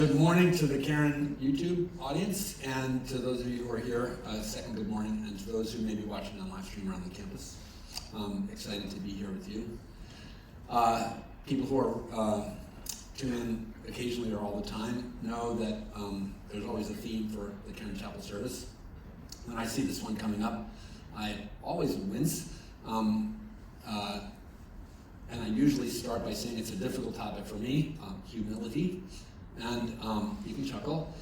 Good morning to the Caron YouTube audience, and to those of you who are here, second good morning, and to those who may be watching on live stream around the campus. Excited to be here with you. People who are tune in occasionally or all the time know that there's always a theme for the Caron Chapel service. When I see this one coming up, I always wince, and I usually start by saying it's a difficult topic for me, humility. And you can chuckle.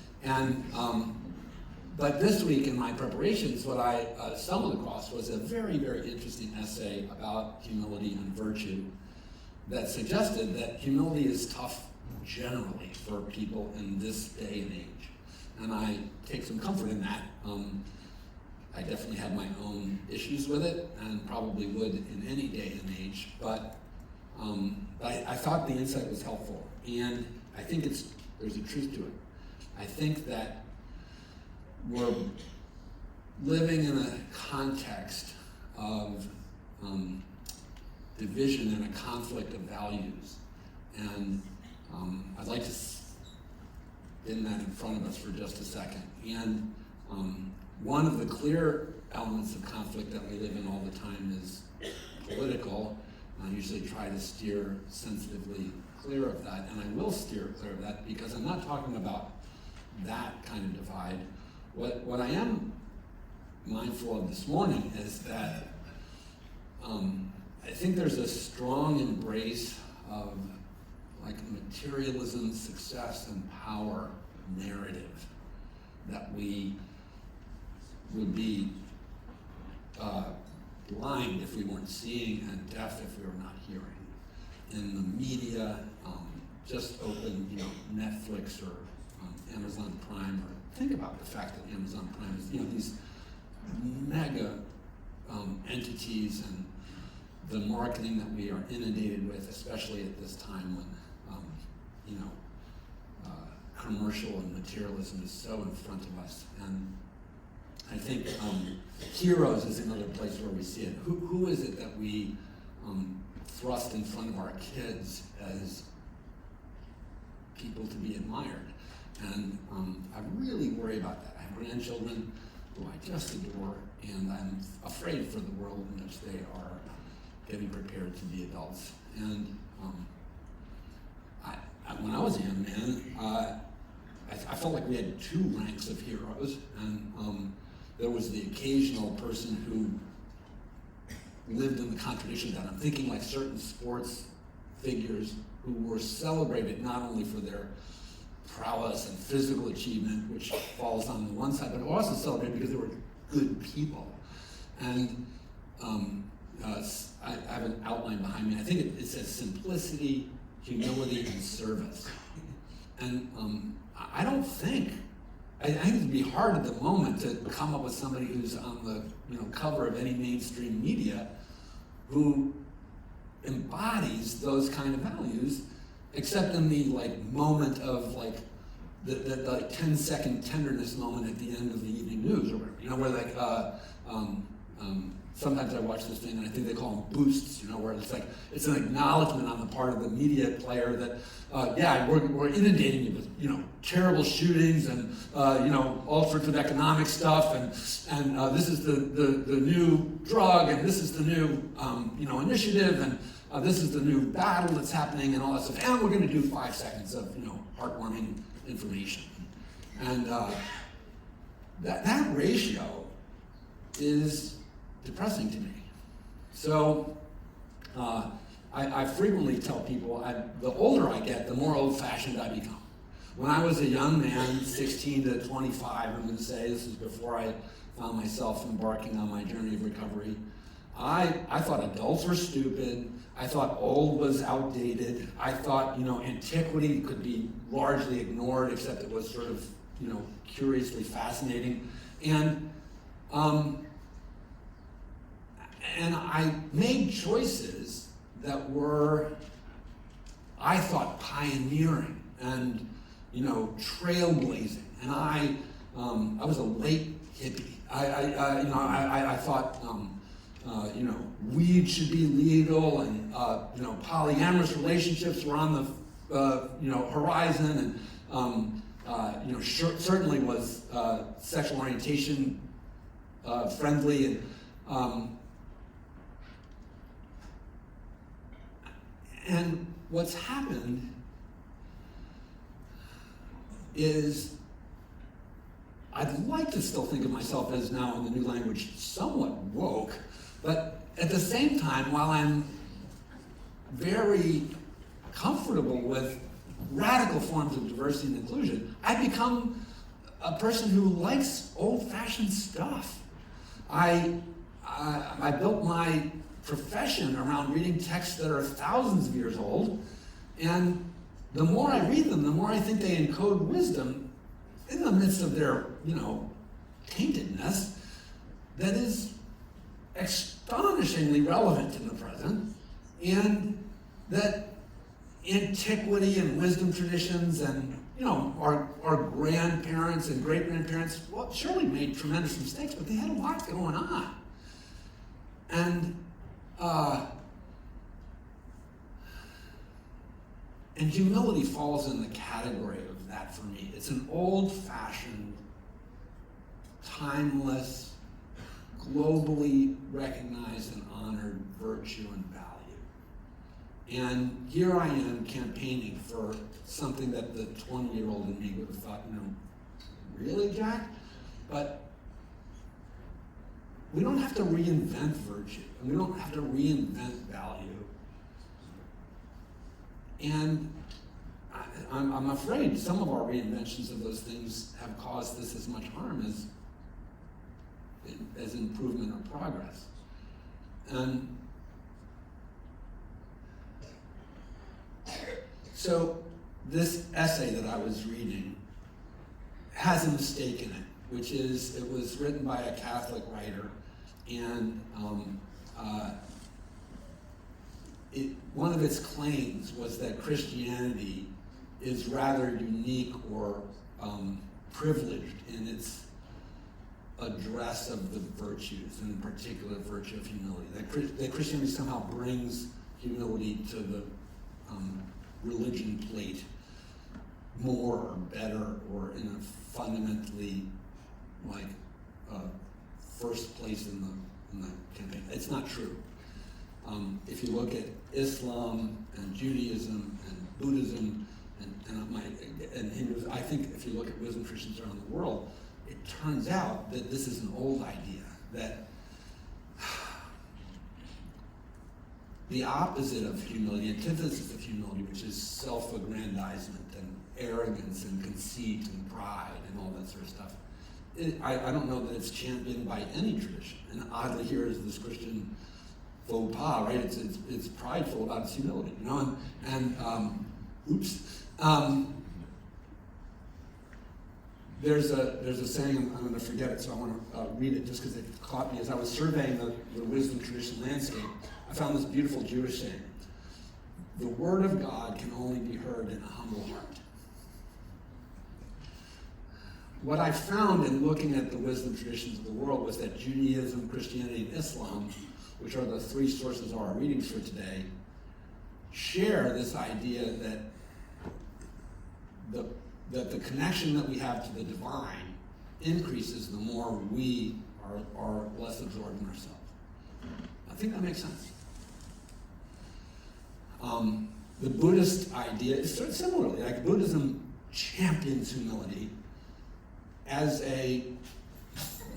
But this week in my preparations, what I stumbled across was a very, very interesting essay about humility and virtue that suggested that humility is tough generally for people in this day and age. And I take some comfort in that. I definitely have my own issues with it, and probably would in any day and age, but I thought the insight was helpful. And I think there's a truth to it. I think that we're living in a context of division and a conflict of values. And I'd like to spin that in front of us for just a second. And one of the clear elements of conflict that we live in all the time is political. I usually try to steer sensitively clear of that, and I will steer clear of that because I'm not talking about that kind of divide. What I am mindful of this morning is that I think there's a strong embrace of like materialism, success, and power narrative that we would be blind if we weren't seeing and deaf if we were not hearing. In the media, just open, Netflix or Amazon Prime, or think about the fact that Amazon Prime is, these mega entities, and the marketing that we are inundated with, especially at this time when, commercial and materialism is so in front of us. And I think heroes is another place where we see it. Who is it that we thrust in front of our kids as people to be admired? And I really worry about that. I have grandchildren who I just adore, and I'm afraid for the world in which they are getting prepared to be adults. And when I was a young man, I felt like we had two ranks of heroes, and there was the occasional person who lived in the contradiction of that. I'm thinking like certain sports figures who were celebrated not only for their prowess and physical achievement, which falls on the one side, but also celebrated because they were good people. And I have an outline behind me. I think it says simplicity, humility, and service. And I think it'd be hard at the moment to come up with somebody who's on the cover of any mainstream media who embodies those kind of values, except in the moment of the 10-second tenderness moment at the end of the evening news, or where sometimes I watch this thing and I think they call them boosts, where it's an acknowledgement on the part of the media player that we're inundating you with terrible shootings and all sorts of economic stuff, and this is the new drug, and this is the new initiative, and this is the new battle that's happening, and all that stuff, and we're going to do 5 seconds of heartwarming information, and that ratio is depressing to me. So I frequently tell people, the older I get, the more old-fashioned I become. When I was a young man, 16 to 25, I'm going to say, this is before I found myself embarking on my journey of recovery, I thought adults were stupid. I thought old was outdated. I thought, antiquity could be largely ignored, except it was sort of, curiously fascinating. And I made choices that were, I thought, pioneering and trailblazing. And I was a late hippie. I thought weed should be legal, and polyamorous relationships were on the horizon, Certainly was sexual orientation friendly, and what's happened is I'd like to still think of myself as now in the new language somewhat woke, but at the same time, while I'm very comfortable with radical forms of diversity and inclusion, I've become a person who likes old-fashioned stuff. I built my profession around reading texts that are thousands of years old, and the more I read them, the more I think they encode wisdom in the midst of their, taintedness that is astonishingly relevant in the present, and that antiquity and wisdom traditions and our grandparents and great-grandparents, well, surely made tremendous mistakes, but they had a lot going on. And humility falls in the category of that for me. It's an old-fashioned, timeless, globally recognized and honored virtue and value. And here I am campaigning for something that the 20-year-old in me would have thought, really, Jack? But we don't have to reinvent virtue, and we don't have to reinvent value. And I'm afraid some of our reinventions of those things have caused this as much harm as improvement or progress. And so this essay that I was reading has a mistake in it, which is it was written by a Catholic writer, and one of its claims was that Christianity is rather unique or privileged in its address of the virtues, and in particular the virtue of humility. That Christianity somehow brings humility to the religion plate more or better or in a fundamentally first place in the campaign. It's not true. If you look at Islam and Judaism and Buddhism and Hinduism, I think if you look at wisdom traditions around the world, it turns out that this is an old idea, that the opposite of humility, antithesis of humility, which is self-aggrandizement and arrogance and conceit and pride and all that sort of stuff, I don't know that it's championed by any tradition. And oddly, here is this Christian faux pas, right? It's prideful about its humility, There's a saying, I'm going to forget it, so I want to read it just because it caught me. As I was surveying the wisdom tradition landscape, I found this beautiful Jewish saying: "The word of God can only be heard in a humble heart." What I found in looking at the wisdom traditions of the world was that Judaism, Christianity, and Islam, which are the three sources of our readings for today, share this idea that the connection that we have to the divine increases the more we are less absorbed in ourselves. I think that makes sense. The Buddhist idea is sort of similarly, like Buddhism champions humility as a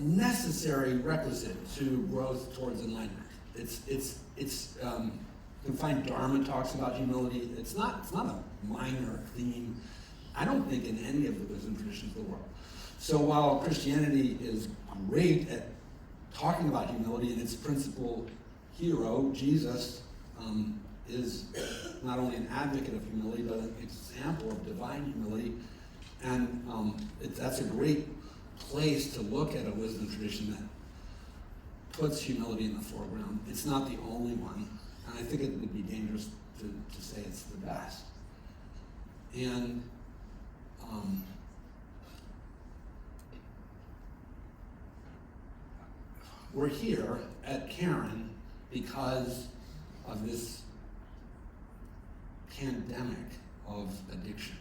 necessary requisite to growth towards enlightenment. You can find Dharma talks about humility. It's not a minor theme, I don't think, in any of the wisdom traditions of the world. So while Christianity is great at talking about humility, and its principal hero, Jesus, is not only an advocate of humility, but an example of divine humility, and that's a great place to look at a wisdom tradition that puts humility in the foreground. It's not the only one, and I think it would be dangerous to say it's the best. And we're here at Caron because of this pandemic of addiction.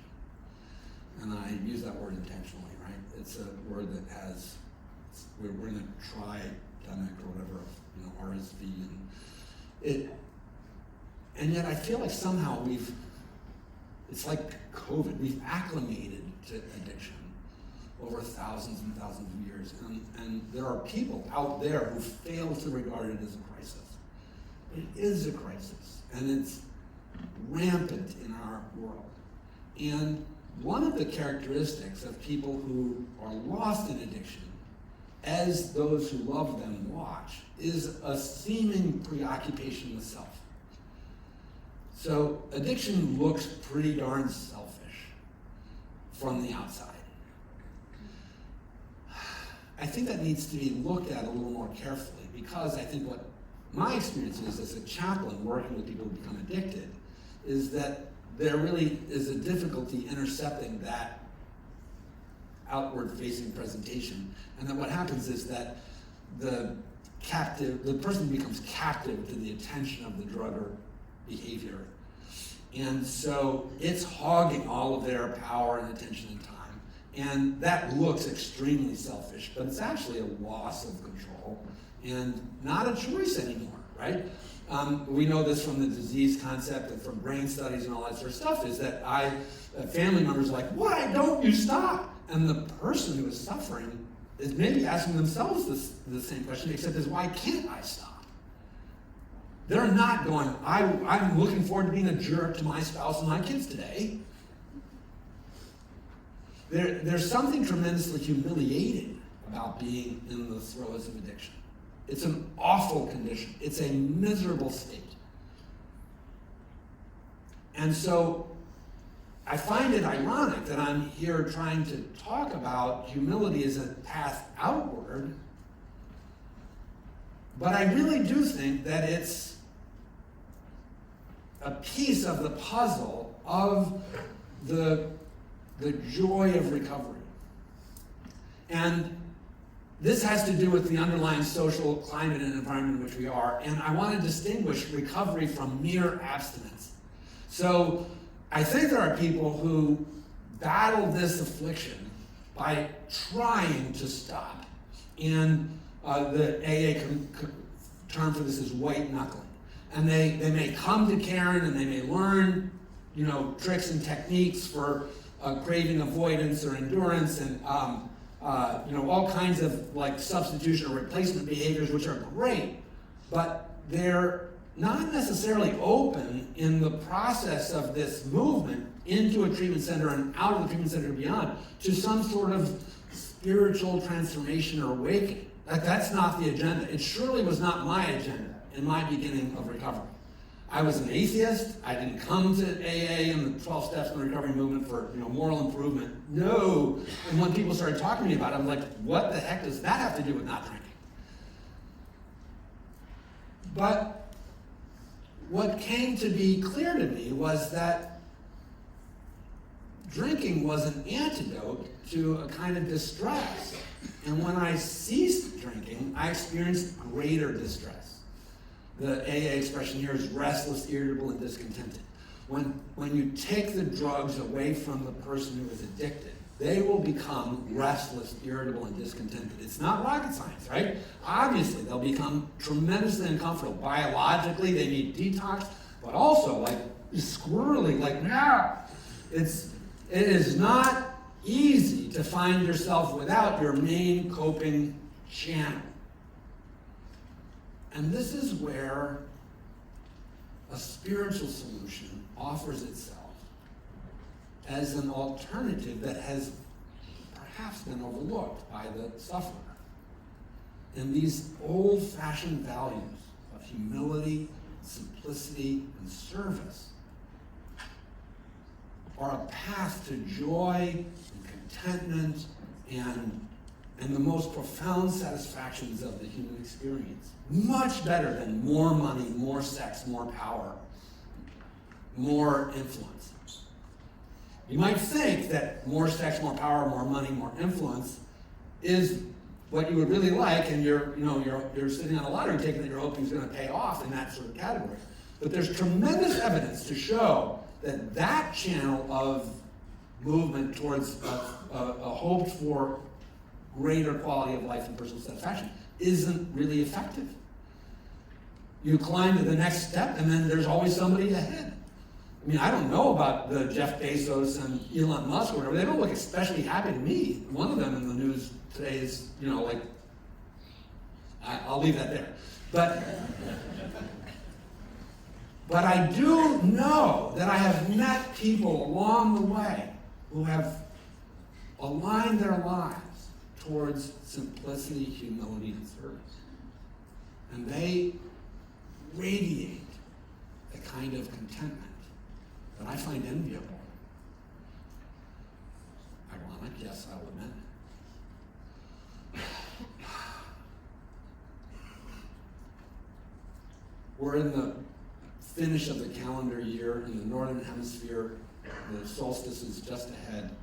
And I use that word intentionally, right? It's a word that has, we're in a tridemic or whatever, RSV, and yet I feel like somehow it's like COVID, we've acclimated to addiction over thousands and thousands of years, and there are people out there who fail to regard it as a crisis. It is a crisis, and it's rampant in our world. And one of the characteristics of people who are lost in addiction, as those who love them watch, is a seeming preoccupation with self. So addiction looks pretty darn selfish from the outside. I think that needs to be looked at a little more carefully, because I think what my experience is as a chaplain working with people who become addicted is that there really is a difficulty intercepting that outward-facing presentation, and that what happens is that the person becomes captive to the attention of the drug or behavior, and so it's hogging all of their power and attention and time, and that looks extremely selfish, but it's actually a loss of control and not a choice anymore, right? We know this from the disease concept and from brain studies and all that sort of stuff, is that family members are like, why don't you stop? And the person who is suffering is maybe asking themselves the same question, except is, why can't I stop? They're not going, I'm looking forward to being a jerk to my spouse and my kids today. There's something tremendously humiliating about being in the throes of addiction. It's an awful condition. It's a miserable state. And so I find it ironic that I'm here trying to talk about humility as a path outward, but I really do think that it's a piece of the puzzle of the joy of recovery. And this has to do with the underlying social climate and environment in which we are, and I want to distinguish recovery from mere abstinence. So I think there are people who battle this affliction by trying to stop. And the AA term for this is white knuckling. And they may come to Caron and they may learn, tricks and techniques for craving avoidance or endurance, and all kinds of substitution or replacement behaviors, which are great, but they're not necessarily open in the process of this movement into a treatment center and out of the treatment center and beyond to some sort of spiritual transformation or awakening. That's not the agenda. It surely was not my agenda in my beginning of recovery. I was an atheist. I didn't come to AA and the 12 steps in the recovery movement for moral improvement. No. And when people started talking to me about it, I'm like, what the heck does that have to do with not drinking? But what came to be clear to me was that drinking was an antidote to a kind of distress. And when I ceased drinking, I experienced greater distress. The AA expression here is restless, irritable, and discontented. When you take the drugs away from the person who is addicted, they will become restless, irritable, and discontented. It's not rocket science, right? Obviously, they'll become tremendously uncomfortable. Biologically, they need detox, but also squirrely, it is not easy to find yourself without your main coping channel. And this is where a spiritual solution offers itself as an alternative that has perhaps been overlooked by the sufferer. And these old-fashioned values of humility, simplicity, and service are a path to joy and contentment and the most profound satisfactions of the human experience. Much better than more money, more sex, more power, more influence. You might think that more sex, more power, more money, more influence is what you would really like, and you're sitting on a lottery ticket that you're hoping is going to pay off in that sort of category. But there's tremendous evidence to show that channel of movement towards a hope for greater quality of life and personal satisfaction isn't really effective. You climb to the next step, and then there's always somebody ahead. I mean, I don't know about the Jeff Bezos and Elon Musk or whatever. They don't look especially happy to me. One of them in the news today is, like, I'll leave that there. But I do know that I have met people along the way who have aligned their lives towards simplicity, humility, and service. And they radiate the kind of contentment that I find enviable. Ironic, yes, I'll admit. We're in the finish of the calendar year in the northern hemisphere. The solstice is just ahead,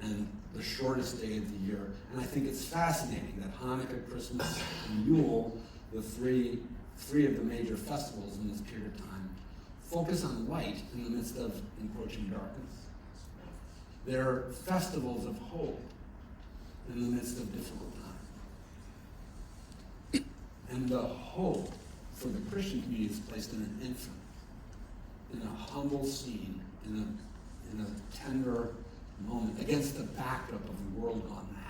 and the shortest day of the year. And I think it's fascinating that Hanukkah, Christmas, and Yule, the three of the major festivals in this period of time, focus on light in the midst of encroaching darkness. They're festivals of hope in the midst of difficult times. And the hope for the Christian community is placed in an infant, in a humble scene, in a tender moment, against the backdrop of the world gone mad.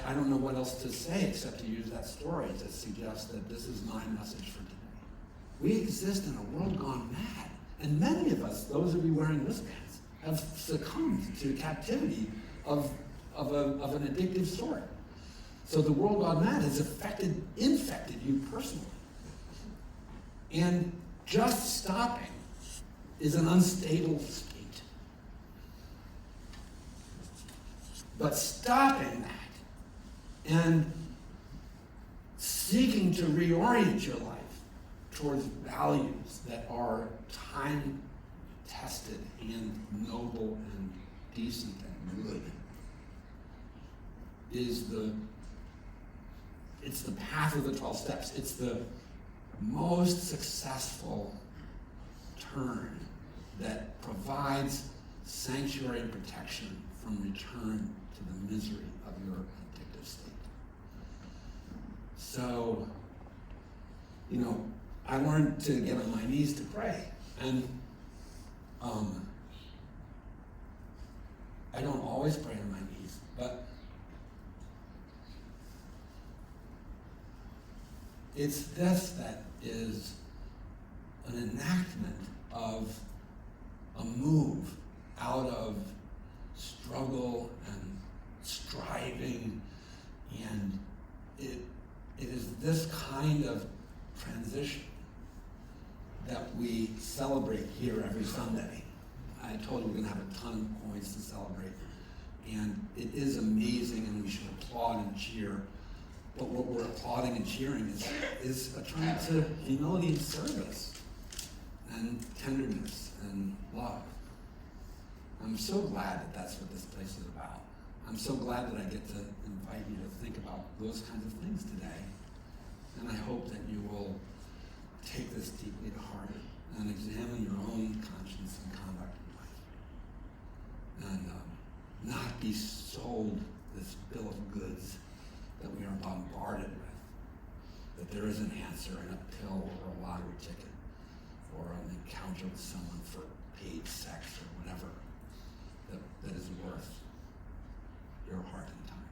I don't know what else to say except to use that story to suggest that this is my message for today. We exist in a world gone mad, and many of us, those of you wearing wristbands, have succumbed to captivity of an addictive sort. So the world gone mad has infected you personally. And just stopping is an unstable state. But stopping that and seeking to reorient your life towards values that are time-tested and noble and decent and good it's the path of the 12 steps. It's the most successful turn that provides sanctuary and protection from return to the misery of your addictive state. So, I learned to get on my knees to pray. And I don't always pray on my knees, but it's this that is an enactment of a move out of struggle and striving, and it is this kind of transition that we celebrate here every Sunday. I told you we're going to have a ton of points to celebrate, and it is amazing, and we should applaud and cheer. But what we're applauding and cheering is a turn to humility and service and tenderness and love. I'm so glad that that's what this place is about. I'm so glad that I get to invite you to think about those kinds of things today. And I hope that you will take this deeply to heart and examine your own conscience and conduct in life. And not be sold this bill of goods that we are bombarded with, that there is an answer in a pill or a lottery ticket or an encounter with someone for paid sex or whatever that is worth your heart and time.